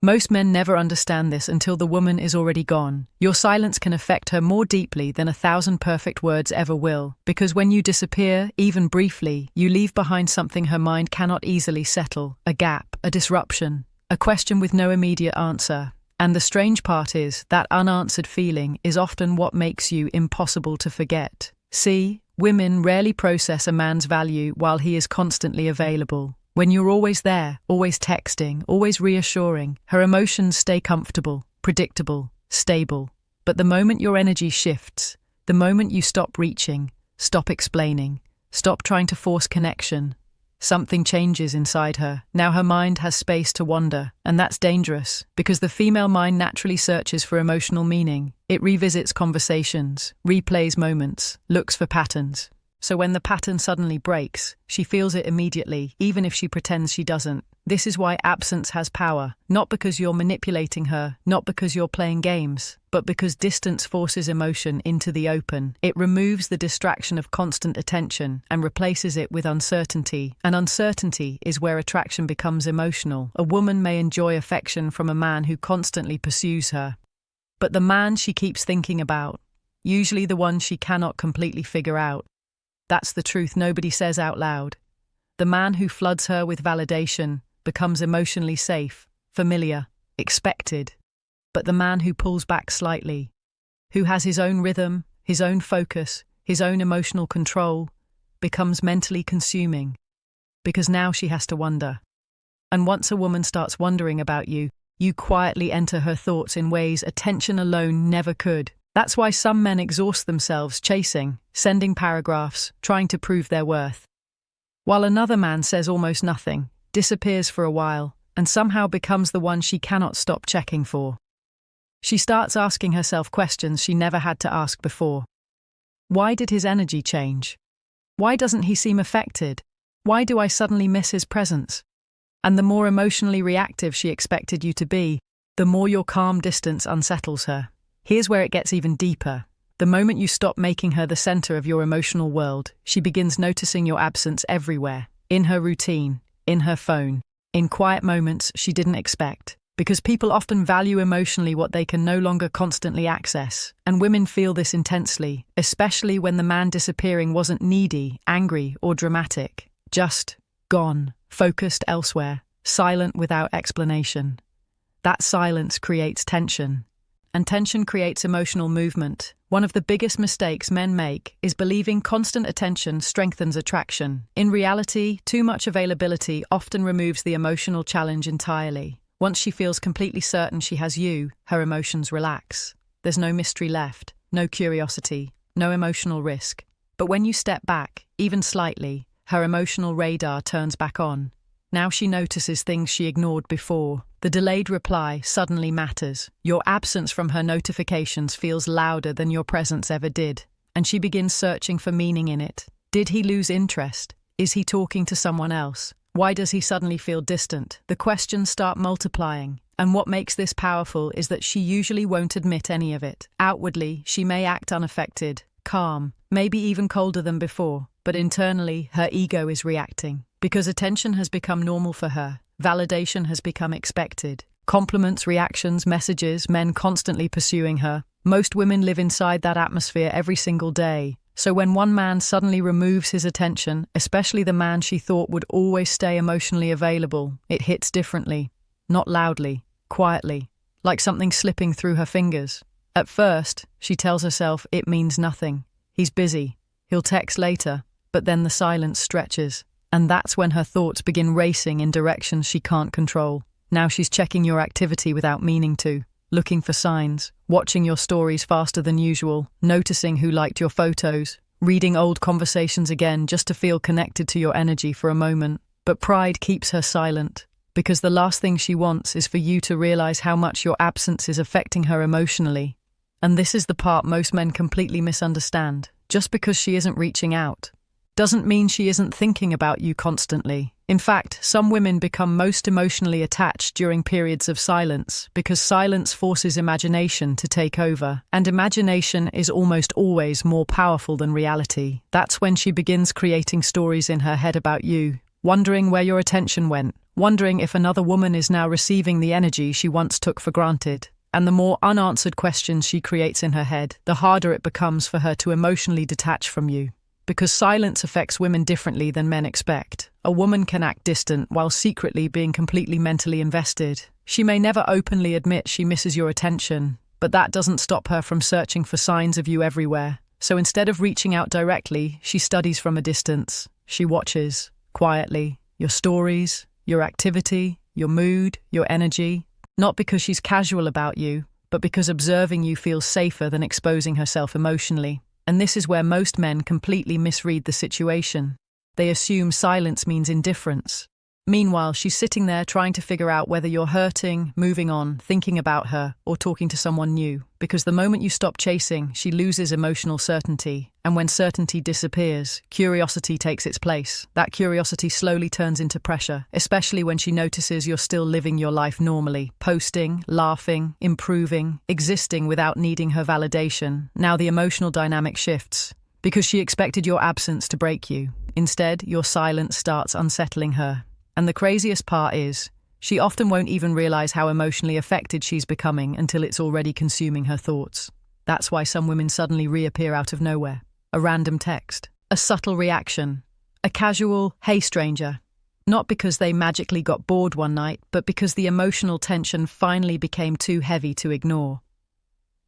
Most men never understand this until the woman is already gone. Your silence can affect her more deeply than 1,000 perfect words ever will, because when you disappear, even briefly, you leave behind something her mind cannot easily settle, a gap, a disruption, a question with no immediate answer. And the strange part is, that unanswered feeling is often what makes you impossible to forget. See, women rarely process a man's value while he is constantly available. When you're always there, always texting, always reassuring, her emotions stay comfortable, predictable, stable. But the moment your energy shifts, the moment you stop reaching, stop explaining, stop trying to force connection, something changes inside her. Now her mind has space to wander, and that's dangerous, because the female mind naturally searches for emotional meaning. It revisits conversations, replays moments, looks for patterns. So when the pattern suddenly breaks, she feels it immediately, even if she pretends she doesn't. This is why absence has power, not because you're manipulating her, not because you're playing games, but because distance forces emotion into the open. It removes the distraction of constant attention and replaces it with uncertainty. And uncertainty is where attraction becomes emotional. A woman may enjoy affection from a man who constantly pursues her, but the man she keeps thinking about, usually the one she cannot completely figure out. That's the truth nobody says out loud. The man who floods her with validation becomes emotionally safe, familiar, expected. But the man who pulls back slightly, who has his own rhythm, his own focus, his own emotional control, becomes mentally consuming. Because now she has to wonder. And once a woman starts wondering about you, you quietly enter her thoughts in ways attention alone never could. That's why some men exhaust themselves chasing, sending paragraphs, trying to prove their worth. While another man says almost nothing, disappears for a while, and somehow becomes the one she cannot stop checking for. She starts asking herself questions she never had to ask before. Why did his energy change? Why doesn't he seem affected? Why do I suddenly miss his presence? And the more emotionally reactive she expected you to be, the more your calm distance unsettles her. Here's where it gets even deeper. The moment you stop making her the center of your emotional world, she begins noticing your absence everywhere, in her routine, in her phone, in quiet moments she didn't expect. Because people often value emotionally what they can no longer constantly access, and women feel this intensely, especially when the man disappearing wasn't needy, angry, or dramatic. Just gone, focused elsewhere, silent without explanation. That silence creates tension. And tension creates emotional movement. One of the biggest mistakes men make is believing constant attention strengthens attraction. In reality, too much availability often removes the emotional challenge entirely. Once she feels completely certain she has you, her emotions relax. There's no mystery left, no curiosity, no emotional risk. But when you step back, even slightly, her emotional radar turns back on. Now she notices things she ignored before. The delayed reply suddenly matters. Your absence from her notifications feels louder than your presence ever did. And she begins searching for meaning in it. Did he lose interest? Is he talking to someone else? Why does he suddenly feel distant? The questions start multiplying. And what makes this powerful is that she usually won't admit any of it. Outwardly, she may act unaffected, calm, maybe even colder than before. But internally, her ego is reacting. Because attention has become normal for her. Validation has become expected. Compliments, reactions, messages, men constantly pursuing her. Most women live inside that atmosphere every single day. So when one man suddenly removes his attention, especially the man she thought would always stay emotionally available, it hits differently. Not loudly, quietly, like something slipping through her fingers. At first, she tells herself it means nothing. He's busy. He'll text later. But then the silence stretches. And that's when her thoughts begin racing in directions she can't control. Now she's checking your activity without meaning to, looking for signs, watching your stories faster than usual, noticing who liked your photos, reading old conversations again just to feel connected to your energy for a moment. But pride keeps her silent, because the last thing she wants is for you to realize how much your absence is affecting her emotionally. And this is the part most men completely misunderstand. Just because she isn't reaching out doesn't mean she isn't thinking about you constantly. In fact, some women become most emotionally attached during periods of silence because silence forces imagination to take over, and imagination is almost always more powerful than reality. That's when she begins creating stories in her head about you, wondering where your attention went, wondering if another woman is now receiving the energy she once took for granted. And the more unanswered questions she creates in her head, the harder it becomes for her to emotionally detach from you. Because silence affects women differently than men expect. A woman can act distant while secretly being completely mentally invested. She may never openly admit she misses your attention, but that doesn't stop her from searching for signs of you everywhere. So instead of reaching out directly, she studies from a distance. She watches, quietly, your stories, your activity, your mood, your energy. Not because she's casual about you, but because observing you feels safer than exposing herself emotionally. And this is where most men completely misread the situation. They assume silence means indifference. Meanwhile, she's sitting there trying to figure out whether you're hurting, moving on, thinking about her, or talking to someone new. Because the moment you stop chasing, she loses emotional certainty. And when certainty disappears, curiosity takes its place. That curiosity slowly turns into pressure, especially when she notices you're still living your life normally, posting, laughing, improving, existing without needing her validation. Now the emotional dynamic shifts. Because she expected your absence to break you. Instead, your silence starts unsettling her. And the craziest part is, she often won't even realize how emotionally affected she's becoming until it's already consuming her thoughts. That's why some women suddenly reappear out of nowhere. A random text, a subtle reaction, a casual, "Hey stranger." Not because they magically got bored one night, but because the emotional tension finally became too heavy to ignore.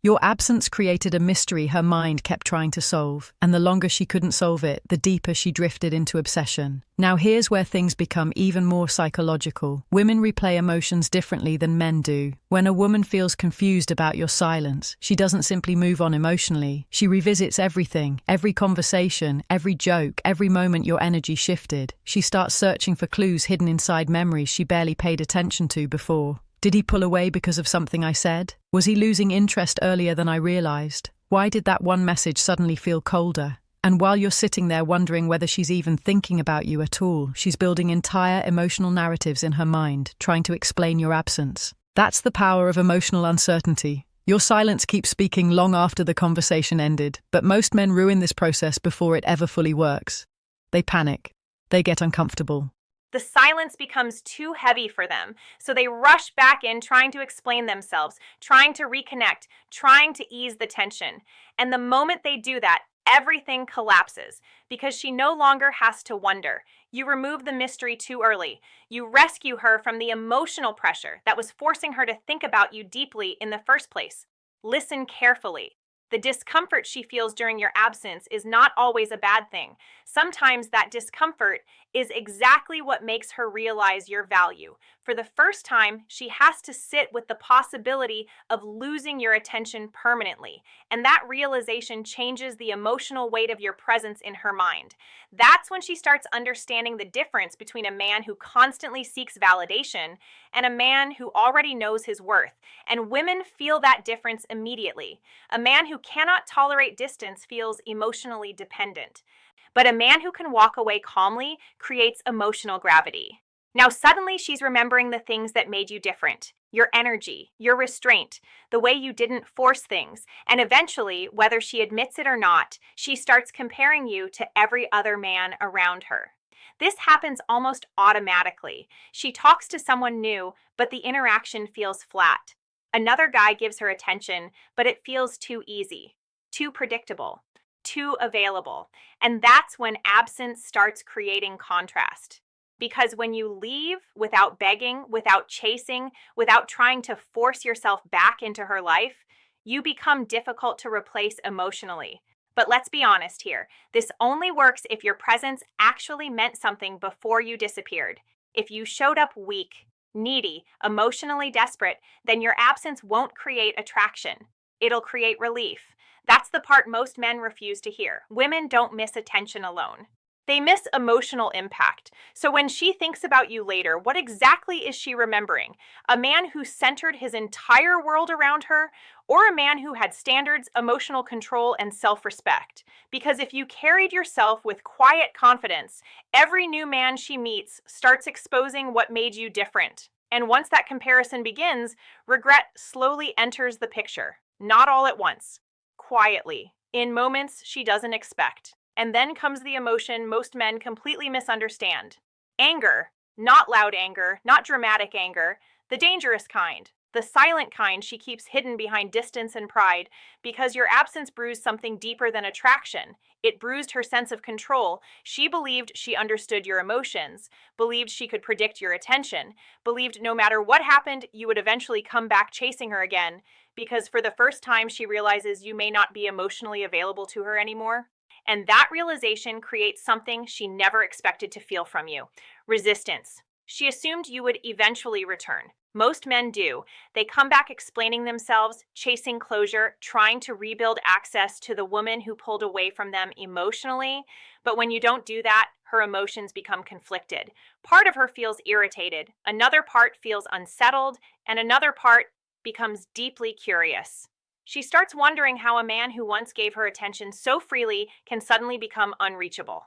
Your absence created a mystery her mind kept trying to solve, and the longer she couldn't solve it, the deeper she drifted into obsession. Now here's where things become even more psychological. Women replay emotions differently than men do. When a woman feels confused about your silence, she doesn't simply move on emotionally. She revisits everything, every conversation, every joke, every moment your energy shifted. She starts searching for clues hidden inside memories she barely paid attention to before. Did he pull away because of something I said? Was he losing interest earlier than I realized? Why did that one message suddenly feel colder? And while you're sitting there wondering whether she's even thinking about you at all, she's building entire emotional narratives in her mind, trying to explain your absence. That's the power of emotional uncertainty. Your silence keeps speaking long after the conversation ended, but most men ruin this process before it ever fully works. They panic. They get uncomfortable. The silence becomes too heavy for them, so they rush back in trying to explain themselves, trying to reconnect, trying to ease the tension. And the moment they do that, everything collapses because she no longer has to wonder. You remove the mystery too early. You rescue her from the emotional pressure that was forcing her to think about you deeply in the first place. Listen carefully. The discomfort she feels during your absence is not always a bad thing. Sometimes that discomfort is exactly what makes her realize your value. For the first time, she has to sit with the possibility of losing your attention permanently, and that realization changes the emotional weight of your presence in her mind. That's when she starts understanding the difference between a man who constantly seeks validation and a man who already knows his worth. And women feel that difference immediately. A man who cannot tolerate distance feels emotionally dependent. But a man who can walk away calmly creates emotional gravity. Now suddenly she's remembering the things that made you different. Your energy, your restraint, the way you didn't force things. And eventually, whether she admits it or not, she starts comparing you to every other man around her. This happens almost automatically. She talks to someone new, but the interaction feels flat. Another guy gives her attention, but it feels too easy, too predictable, too available. And that's when absence starts creating contrast. Because when you leave without begging, without chasing, without trying to force yourself back into her life, you become difficult to replace emotionally. But let's be honest here. This only works if your presence actually meant something before you disappeared. If you showed up weak, needy, emotionally desperate, then your absence won't create attraction. It'll create relief. That's the part most men refuse to hear. Women don't miss attention alone. They miss emotional impact. So when she thinks about you later, what exactly is she remembering? A man who centered his entire world around her, or a man who had standards, emotional control, and self-respect? Because if you carried yourself with quiet confidence, every new man she meets starts exposing what made you different. And once that comparison begins, regret slowly enters the picture. Not all at once. Quietly, in moments she doesn't expect. And then comes the emotion most men completely misunderstand. Anger. Not loud anger, not dramatic anger, the dangerous kind. The silent kind she keeps hidden behind distance and pride, because your absence bruised something deeper than attraction. It bruised her sense of control. She believed she understood your emotions, believed she could predict your attention, believed no matter what happened, you would eventually come back chasing her again, because for the first time she realizes you may not be emotionally available to her anymore. And that realization creates something she never expected to feel from you: resistance. She assumed you would eventually return. Most men do. They come back explaining themselves, chasing closure, trying to rebuild access to the woman who pulled away from them emotionally. But when you don't do that, her emotions become conflicted. Part of her feels irritated, another part feels unsettled, and another part becomes deeply curious. She starts wondering how a man who once gave her attention so freely can suddenly become unreachable.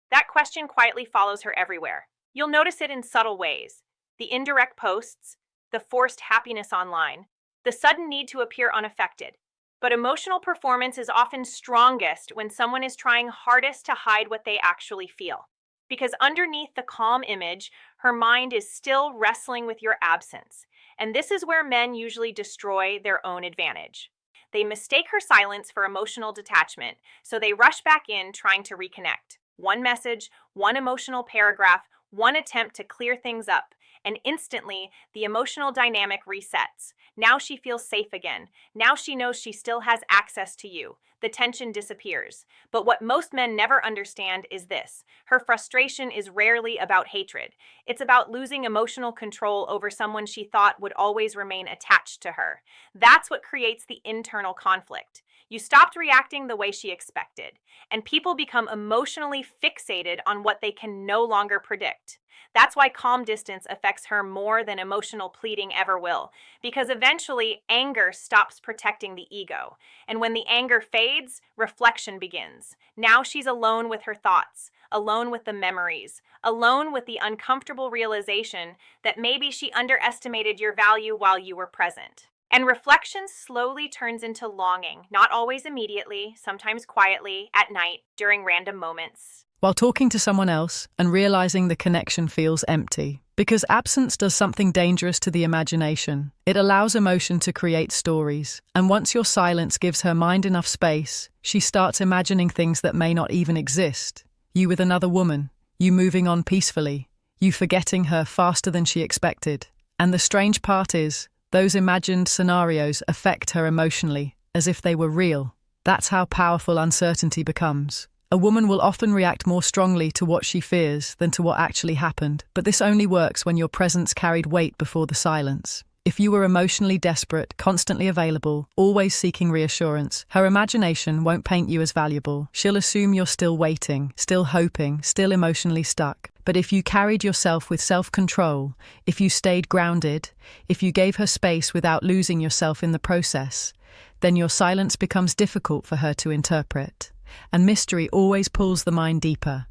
That question quietly follows her everywhere. You'll notice it in subtle ways: the indirect posts, the forced happiness online, the sudden need to appear unaffected. But emotional performance is often strongest when someone is trying hardest to hide what they actually feel. Because underneath the calm image, her mind is still wrestling with your absence. And this is where men usually destroy their own advantage. They mistake her silence for emotional detachment, so they rush back in trying to reconnect. One message, one emotional paragraph, one attempt to clear things up, and instantly the emotional dynamic resets. Now she feels safe again. Now she knows she still has access to you. The tension disappears. But what most men never understand is this: her frustration is rarely about hatred. It's about losing emotional control over someone she thought would always remain attached to her. That's what creates the internal conflict. You stopped reacting the way she expected, and people become emotionally fixated on what they can no longer predict. That's why calm distance affects her more than emotional pleading ever will, because eventually anger stops protecting the ego. And when the anger fades, reflection begins. Now she's alone with her thoughts, alone with the memories, alone with the uncomfortable realization that maybe she underestimated your value while you were present. And reflection slowly turns into longing, not always immediately, sometimes quietly, at night, during random moments. While talking to someone else and realizing the connection feels empty. Because absence does something dangerous to the imagination. It allows emotion to create stories. And once your silence gives her mind enough space, she starts imagining things that may not even exist. You with another woman, you moving on peacefully, you forgetting her faster than she expected. And the strange part is, those imagined scenarios affect her emotionally, as if they were real. That's how powerful uncertainty becomes. A woman will often react more strongly to what she fears than to what actually happened, but this only works when your presence carried weight before the silence. If you were emotionally desperate, constantly available, always seeking reassurance, her imagination won't paint you as valuable. She'll assume you're still waiting, still hoping, still emotionally stuck. But if you carried yourself with self-control, if you stayed grounded, if you gave her space without losing yourself in the process, then your silence becomes difficult for her to interpret. And mystery always pulls the mind deeper.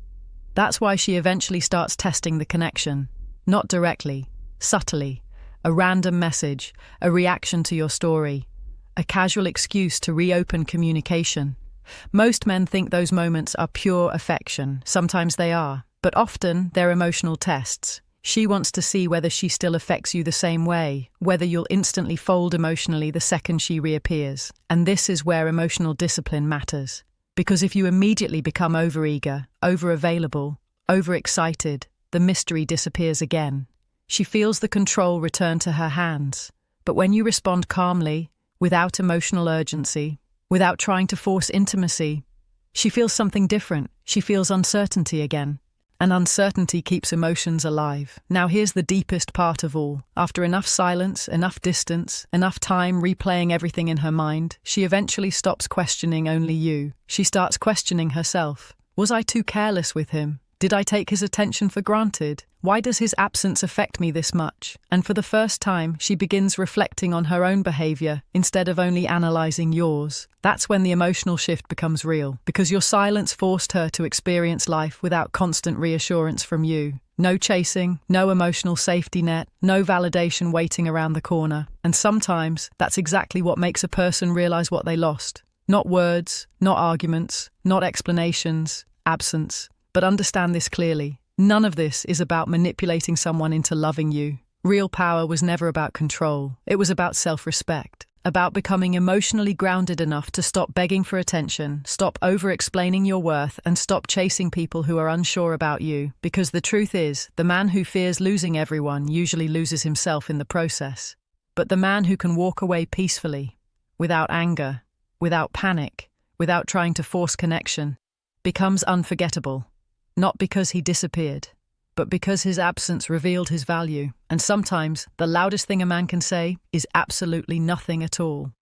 That's why she eventually starts testing the connection. Not directly, subtly. A random message, a reaction to your story, a casual excuse to reopen communication. Most men think those moments are pure affection. Sometimes they are, but often they're emotional tests. She wants to see whether she still affects you the same way, whether you'll instantly fold emotionally the second she reappears. And this is where emotional discipline matters. Because if you immediately become overeager, overavailable, overexcited, the mystery disappears again. She feels the control return to her hands. But when you respond calmly, without emotional urgency, without trying to force intimacy, she feels something different. She feels uncertainty again. And uncertainty keeps emotions alive. Now here's the deepest part of all. After enough silence, enough distance, enough time replaying everything in her mind, she eventually stops questioning only you. She starts questioning herself. Was I too careless with him? Did I take his attention for granted? Why does his absence affect me this much? And for the first time, she begins reflecting on her own behavior instead of only analyzing yours. That's when the emotional shift becomes real, because your silence forced her to experience life without constant reassurance from you. No chasing, no emotional safety net, no validation waiting around the corner. And sometimes that's exactly what makes a person realize what they lost. Not words, not arguments, not explanations, absence. But understand this clearly. None of this is about manipulating someone into loving you. Real power was never about control. It was about self-respect, about becoming emotionally grounded enough to stop begging for attention, stop over-explaining your worth, and stop chasing people who are unsure about you. Because the truth is, the man who fears losing everyone usually loses himself in the process. But the man who can walk away peacefully, without anger, without panic, without trying to force connection, becomes unforgettable. Not because he disappeared, but because his absence revealed his value. And sometimes, the loudest thing a man can say is absolutely nothing at all.